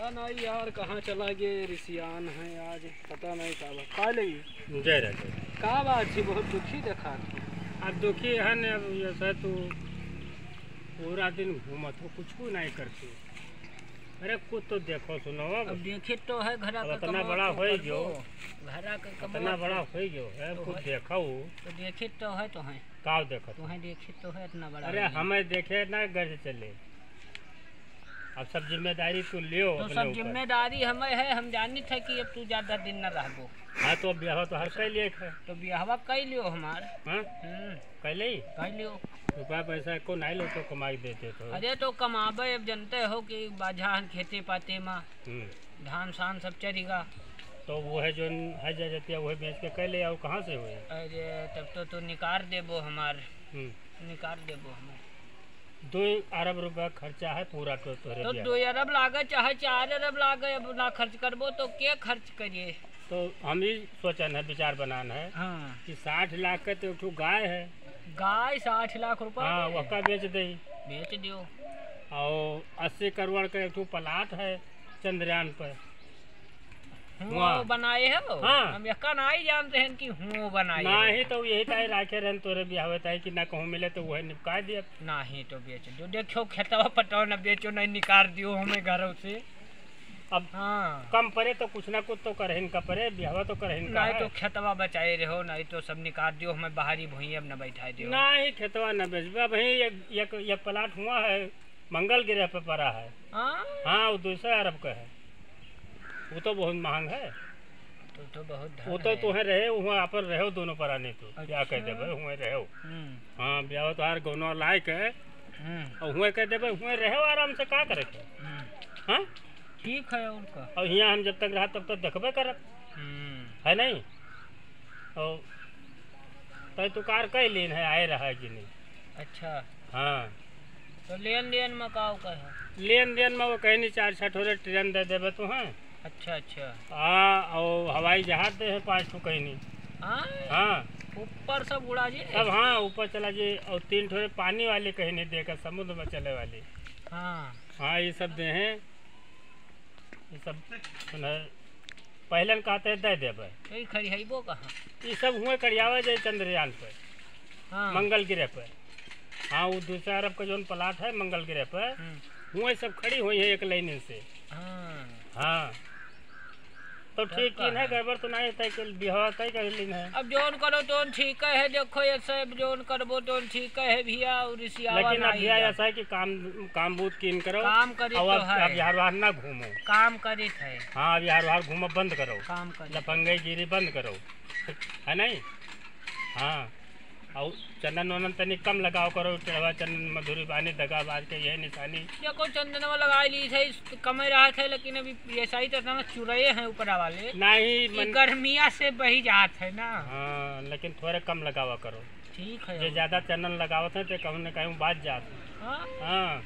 नहीं यार, कहाँ चला गया रिसियान है आज, पता नहीं का बात का लगी जय राजा का बात थी, बहुत दुखी देखा। अब दुखी है न, अब ऐसा तो पूरा दिन घूमत हो, कुछ भी नहीं करते। अरे कुछ तो देखो सुनो, अब देखे तो है घर का इतना बड़ा हो जो, घर का इतना बड़ा हो जो है, कुछ देखो तो देखे तो है, तो है का देखो तो है, देखे तो है इतना बड़ा। अरे हमें देखे ना घर चले, अब सब जिम्मेदारी तू लियो। तो सब जिम्मेदारी हमें है, हम जानी थे कि अब तू ज्यादा दिन न रहबो। हाँ तो ब्याह तो हर कई लिए है, तो ब्याहवा कई लियो हमार। हाँ कैले ही कई लियो, रुपया पैसा को नहीं लो तो कमाई देते तो। अरे तो कमाबे, अब जनते हो कि बाजा खेते पाते में धान शान सब चलेगा, तो वो है जो है जाती है वही बेच के कैले और कहाँ से हुए। अरे तब तो निकाल देबो हमार, निकाल देबो हमार। 2 अरब रुपया खर्चा है पूरा तो 2 अरब लागे चाहे 4 अरब लागे, अब ना खर्च करबो तो क्या खर्च करिए। तो हम ही सोचन है, विचार बनाना है कि 60 लाख का तो एक गाय है, गाय 60 लाख रुपया, हाँ वक्का बेच दे, बेच दियो। और 80 करोड़ का एक प्लाट है चंद्रयान पर, हुआ बनाए है वो। हाँ। हम यक्का नहीं जानते हैं कि हुआ बनाए नहीं तो यही ताई राखे रहन तोरे ब्याह ताई कि ना कहूँ मिले तो वही निपका दिया। नहीं तो बेच दो, देखो खेतवा पटाओ न बेचो, नहीं निकाल दियो हमें घरों से। अब हाँ कम पड़े तो कुछ ना कुछ तो करहिन का पड़े, ब्याह तो करहिन का नहीं तो खेतवा बचाए रहो, नहीं तो सब निकाल दियो हमें बाहरी भूई अब न बैठा दियो। नहीं खेतवा न बेचबा भाई, ये प्लाट हुआ है मंगल गिरह पे पड़ा है। हाँ वो 200 अरब का है, वो तो बहुत महंग है। तो बहुत वो तो तुम्हें रहे वहाँ पर रहो दोनों पराने, तो क्या कह देवे हुए रहो। हाँ ब्याह तो हर गौना लायक है, और हुए कह देवे हुए रहो आराम से, का करे। हाँ ठीक है उनका, और यहाँ हम जब तक रहा तब तक देखबे करब, है नहीं। और तो कार कई लेन है, आए रहा है कि नहीं। अच्छा हाँ तो लेन देन में का है, लेन देन में वो कहीं नहीं 4 छठोरे ट्रेन दे देवे तो हैं। अच्छा अच्छा हाँ और हवाई जहाज दे है 5 ठो कहीं नहीं। हाँ ऊपर सब उड़ा जी सब, हाँ ऊपर चला जी, और 3 ठोरे पानी वाले कहीं नहीं देकर समुद्र में चले वाले। हाँ ये सब दे हैं, ये सब पहले कहते दे देवे। खरीबो कहाँ, ये सब हुए करियावे जाए चंद्रयान पे, मंगल ग्रह पे। हाँ वो 200 अरब का जो प्लाट है मंगल ग्रह पे, हुए सब खड़ी हुई है एक लाइन से। हाँ तो ठीक ही है, गड़बड़ तो नहीं है कि बिहार तय कर ली है। अब जोन करो तो ठीक है, देखो ये सब जोन करबो तो ठीक है भैया। और लेकिन अब भैया ऐसा है कि काम बूथ कीन करो, काम करे तो है, अब बिहार बाहर ना घूमो, काम करे है। हाँ बिहार बाहर घूमो बंद करो, काम करे, लफंगे गिरी बंद करो, है नहीं। हाँ और चंदन वंदन तनी कम लगाओ करो, टेढ़वा चंदन मधुरी पानी दगा बाज के यही निशानी। देखो चंदनवा लगा ली थे, कम रहा था, लेकिन अभी ऐसा ही तो चुराए हैं ऊपर वाले, नहीं गर्मिया से बही जात है ना। हाँ लेकिन थोड़े कम लगावा करो, ठीक है। जो ज्यादा चंदन लगावत है तो कहूँ न कहूँ बाज जात है। हाँ